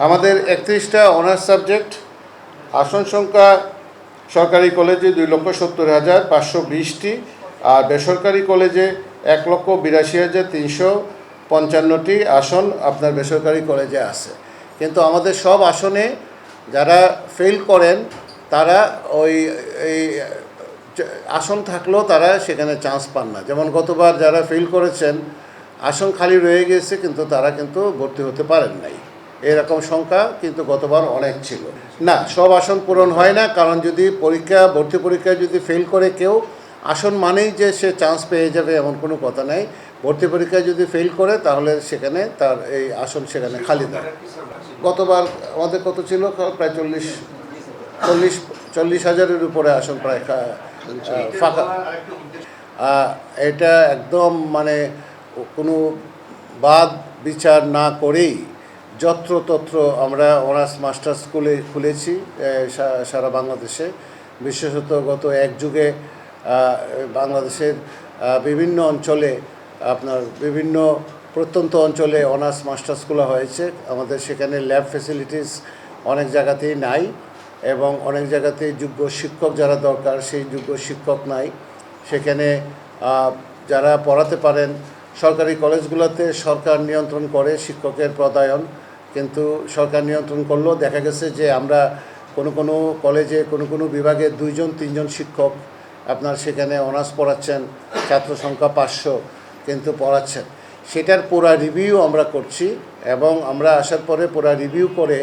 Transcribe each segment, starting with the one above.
আমাদের 31টা honours subject, আসন সংখ্যা সরকারি কলেজে 2,70,520টি, আর বেসরকারি কলেজে 1,82,355টি আসন আপনার বেসরকারি কলেজে আছে। কিন্তু আমাদের সব আসনে যারা ফেল করেন তারা এই আসন থাকলেও তারা সেখানে চান্স পান না। যেমন গতবার যারা ফেল করেছেন আসন খালি রয়ে গেছে, কিন্তু তারা কিন্তু ভর্তি হতে পারেন নাই। এরকম সংখ্যা কিন্তু গতবার অনেক ছিল। না, সব আসন পূরণ হয় না, কারণ যদি ভর্তি পরীক্ষায় যদি ফেল করে কেউ, আসন মানেই যে সে চান্স পেয়ে যাবে এমন কোনো কথা নেই। ভর্তি পরীক্ষায় যদি ফেল করে তাহলে সেখানে তার এই আসন সেখানে খালি থাকে। গতবার আমাদের কত ছিল? প্রায় 40,000-এর উপরে আসন প্রায় ফাঁকা। এটা একদম মানে কোনো বাদ বিচার না করেই যত্রতত্র আমরা অনার্স মাস্টার্স স্কুলে খুলেছি সারা বাংলাদেশে। বিশেষত গত এক যুগে বাংলাদেশের বিভিন্ন অঞ্চলে আপনার বিভিন্ন প্রত্যন্ত অঞ্চলে অনার্স মাস্টার্স স্কুল হয়েছে। আমাদের সেখানে ল্যাব ফ্যাসিলিটিস অনেক জায়গাতেই নাই, এবং অনেক জায়গাতেই যোগ্য শিক্ষক যারা দরকার সেই যোগ্য শিক্ষক নাই। সেখানে যারা পড়াতে পারেন, সরকারি কলেজগুলোতে সরকার নিয়ন্ত্রণ করে শিক্ষকের পদায়ন, কিন্তু সরকার নিয়ন্ত্রণ করলেও দেখা গেছে যে আমরা কোনো কলেজে কোনো বিভাগে 2-3জন শিক্ষক আপনার সেখানে অনার্স পড়াচ্ছেন, ছাত্র সংখ্যা 500 কিন্তু পড়াচ্ছেন। সেটার পুরা রিভিউ আমরা করছি, এবং আমরা আসার পরে পুরা রিভিউ করে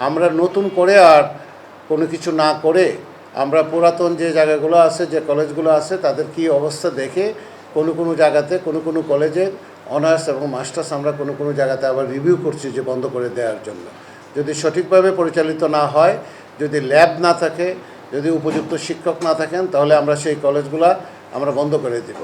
আমরা নতুন করে আর কোনো কিছু না করে আমরা পুরাতন যে জায়গাগুলো আছে, যে কলেজগুলো আছে, তাদের কি অবস্থা দেখে কোনো জায়গাতে কোনো কলেজে অনার্স এবং মাস্টার্স আমরা কোনো জায়গাতে আবার রিভিউ করছি যে বন্ধ করে দেওয়ার জন্য। যদি সঠিকভাবে পরিচালিত না হয়, যদি ল্যাব না থাকে, যদি উপযুক্ত শিক্ষক না থাকেন, তাহলে আমরা সেই কলেজগুলো আমরা বন্ধ করে দেব।